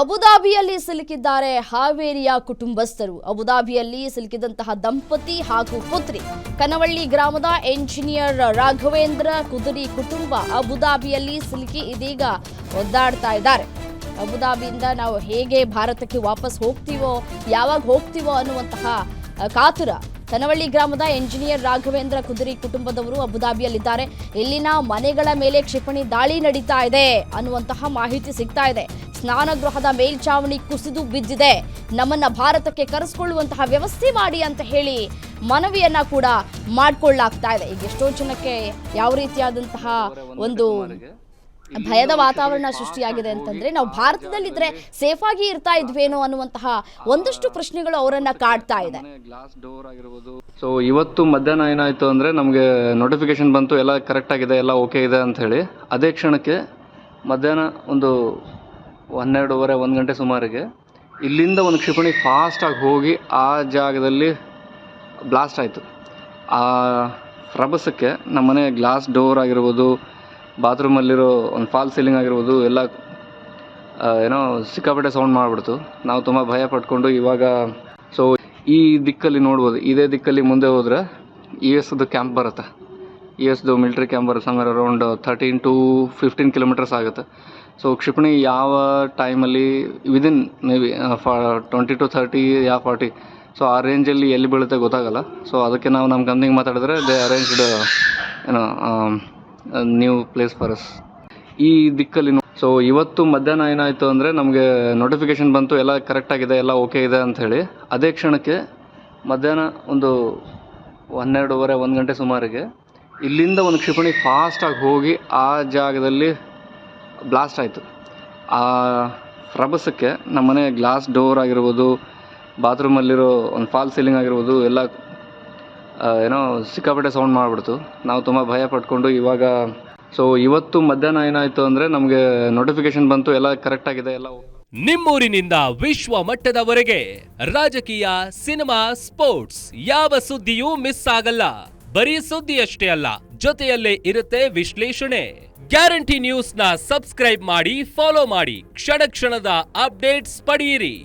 ಅಬುದಾಬಿಯಲ್ಲಿ ಸಿಲುಕಿದ್ದಾರೆ ಹಾವೇರಿಯ ಕುಟುಂಬಸ್ಥರು. ಅಬುದಾಬಿಯಲ್ಲಿ ಸಿಲುಕಿದಂತಹ ದಂಪತಿ ಹಾಗೂ ಪುತ್ರಿ ಕನವಳ್ಳಿ ಗ್ರಾಮದ ಎಂಜಿನಿಯರ್ ರಾಘವೇಂದ್ರ ಕುದುರಿ ಕುಟುಂಬ ಅಬುದಾಬಿಯಲ್ಲಿ ಸಿಲುಕಿ ಇದೀಗ ಒದ್ದಾಡ್ತಾ ಇದ್ದಾರೆ. ಅಬುದಾಬಿಯಿಂದ ನಾವು ಹೇಗೆ ಭಾರತಕ್ಕೆ ವಾಪಸ್ ಹೋಗ್ತೀವೋ, ಯಾವಾಗ ಹೋಗ್ತೀವೋ ಅನ್ನುವಂತಹ ಕಾತುರ. ಕನವಳ್ಳಿ ಗ್ರಾಮದ ಎಂಜಿನಿಯರ್ ರಾಘವೇಂದ್ರ ಕುದುರಿ ಕುಟುಂಬದವರು ಅಬುದಾಬಿಯಲ್ಲಿದ್ದಾರೆ. ಇಲ್ಲಿನ ಮನೆಗಳ ಮೇಲೆ ಕ್ಷಿಪಣಿ ದಾಳಿ ನಡೀತಾ ಇದೆ ಅನ್ನುವಂತಹ ಮಾಹಿತಿ ಸಿಗ್ತಾ ಇದೆ. ಸ್ನಾನಗೃಹದ ಮೇಲ್ಚಾವಣಿ ಕುಸಿದು ಬಿದ್ದಿದೆ, ನಮ್ಮನ್ನ ಭಾರತಕ್ಕೆ ಕರೆಸಿಕೊಳ್ಳುವಂತಹ ವ್ಯವಸ್ಥೆ ಮಾಡಿ ಅಂತ ಹೇಳಿ ಮನವಿಯನ್ನ ಕೂಡ ಮಾಡಿಕೊಳ್ಳಲಾಗ್ತಾ ಇದೆ. ಈಗ ಎಷ್ಟೋ ಜನಕ್ಕೆ ಯಾವ ರೀತಿಯಾದಂತಹ ಒಂದು ಭಯದ ವಾತಾವರಣ ಸೃಷ್ಟಿಯಾಗಿದೆ ಅಂತಂದ್ರೆ, ನಾವು ಭಾರತದಲ್ಲಿದ್ರೆ ಸೇಫ್ ಆಗಿ ಇರ್ತಾ ಇದ್ವೇನೋ ಅನ್ನುವಂತಹ ಒಂದಷ್ಟು ಪ್ರಶ್ನೆಗಳು ಅವರನ್ನ ಕಾಡ್ತಾ ಇದೆ. ಗ್ಲಾಸ್ ಡೋರ್ ಆಗಿರಬಹುದು. ಸೊ ಇವತ್ತು ಮಧ್ಯಾಹ್ನ ಏನಾಯ್ತು ಅಂದ್ರೆ ನಮಗೆ ನೋಟಿಫಿಕೇಶನ್ ಬಂತು, ಎಲ್ಲ ಕರೆಕ್ಟ್ ಆಗಿದೆ, ಎಲ್ಲ ಓಕೆ ಇದೆ ಅಂತ ಹೇಳಿ. ಅದೇ ಕ್ಷಣಕ್ಕೆ ಮಧ್ಯಾಹ್ನ ಒಂದು 12:30 1 ಗಂಟೆ ಸುಮಾರಿಗೆ ಇಲ್ಲಿಂದ ಒಂದು ಕ್ಷಿಪಣಿ ಫಾಸ್ಟಾಗಿ ಹೋಗಿ ಆ ಜಾಗದಲ್ಲಿ ಬ್ಲಾಸ್ಟ್ ಆಯಿತು. ಆ ರಭಸಕ್ಕೆ ನಮ್ಮನೆ ಗ್ಲಾಸ್ ಡೋರ್ ಆಗಿರ್ಬೋದು, ಬಾತ್ರೂಮಲ್ಲಿರೋ ಒಂದು ಫಾಲ್ ಸೀಲಿಂಗ್ ಆಗಿರ್ಬೋದು, ಎಲ್ಲ ಏನೋ ಸಿಕ್ಕಾಪಟ್ಟೆ ಸೌಂಡ್ ಮಾಡಿಬಿಡ್ತು. ನಾವು ತುಂಬ ಭಯ ಪಟ್ಕೊಂಡು ಇವಾಗ ಸೊ ಈ ದಿಕ್ಕಲ್ಲಿ ನೋಡ್ಬೋದು, ಇದೇ ದಿಕ್ಕಲ್ಲಿ ಮುಂದೆ ಹೋದರೆ US ಕ್ಯಾಂಪ್ ಬರುತ್ತೆ. US ಮಿಲಿಟ್ರಿ ಕ್ಯಾಂಪ್ ಬರುತ್ತೆ. ಸಮ್ವೇರ್ ಅರೌಂಡ್ 13 to 15 ಕಿಲೋಮೀಟರ್ಸ್ ಆಗುತ್ತೆ. ಸೊ ಕ್ಷಿಪಣಿ ಯಾವ ಟೈಮಲ್ಲಿ within may be 20 to 30 yeah 40, so ಆ ರೇಂಜಲ್ಲಿ ಎಲ್ಲಿ ಬೀಳುತ್ತೆ ಗೊತ್ತಾಗಲ್ಲ. ಸೊ ಅದಕ್ಕೆ ನಾವು ನಮ್ಮ ಕಂಪ್ನಿಗೆ ಮಾತಾಡಿದ್ರೆ ದೇ ಅರೇಂಜ್ಡ್ ಏನೋ ನ್ಯೂ ಪ್ಲೇಸ್ ಫಾರ್ ಅಸ್ ಈ ದಿಕ್ಕಲ್ಲಿ. ಸೊ ಇವತ್ತು ಮಧ್ಯಾಹ್ನ ಏನಾಯಿತು ಅಂದರೆ ನಮಗೆ ನೋಟಿಫಿಕೇಶನ್ ಬಂತು, ಎಲ್ಲ ಕರೆಕ್ಟ್ ಆಗಿದೆ, ಎಲ್ಲ ಓಕೆ ಇದೆ ಅಂತ ಹೇಳಿ. ಅದೇ ಕ್ಷಣಕ್ಕೆ ಮಧ್ಯಾಹ್ನ ಒಂದು 12:30 1 ಗಂಟೆ ಸುಮಾರಿಗೆ ಇಲ್ಲಿಂದ ಒಂದು ಕ್ಷಿಪಣಿ ಫಾಸ್ಟಾಗಿ ಹೋಗಿ ಆ ಜಾಗದಲ್ಲಿ ಬ್ಲಾಸ್ಟ್ ಆಯಿತು. ಆ ರಭಸಕ್ಕೆ ನಮ್ಮನೆ ಗ್ಲಾಸ್ ಡೋರ್ ಆಗಿರ್ಬೋದು, ಬಾತ್ರೂಮಲ್ಲಿರೋ ಒಂದು ಫಾಲ್ ಸೀಲಿಂಗ್ ಆಗಿರ್ಬೋದು, ಎಲ್ಲ ಏನೋ ಸಿಕ್ಕಾಪಟ್ಟೆ ಸೌಂಡ್ ಮಾಡಿಬಿಡ್ತು. ನಾವು ತುಂಬ ಭಯ ಪಟ್ಕೊಂಡು ಇವಾಗ ಸೊ ಇವತ್ತು ಮಧ್ಯಾಹ್ನ ಏನಾಯಿತು ಅಂದರೆ ನಮಗೆ ನೋಟಿಫಿಕೇಶನ್ ಬಂತು, ಎಲ್ಲ ಕರೆಕ್ಟ್ ಆಗಿದೆ, ಎಲ್ಲ. ನಿಮ್ಮೂರಿನಿಂದ ವಿಶ್ವ ಮಟ್ಟದವರೆಗೆ ರಾಜಕೀಯ, ಸಿನಿಮಾ, ಸ್ಪೋರ್ಟ್ಸ್ ಯಾವ ಸುದ್ದಿಯೂ ಮಿಸ್ ಆಗಲ್ಲ. ಬರೀ ಸುದ್ದಿಯಷ್ಟೇ ಅಲ್ಲ, ಜೊತೆಯಲ್ಲೇ ಇರುತ್ತೆ ವಿಶ್ಲೇಷಣೆ. ಗ್ಯಾರಂಟಿ ನ್ಯೂಸ್ ನ ಸಬ್ಸ್ಕ್ರೈಬ್ ಮಾಡಿ, ಫಾಲೋ ಮಾಡಿ, ಕ್ಷಣ ಕ್ಷಣದ ಅಪ್ಡೇಟ್ಸ್ ಪಡೆಯಿರಿ.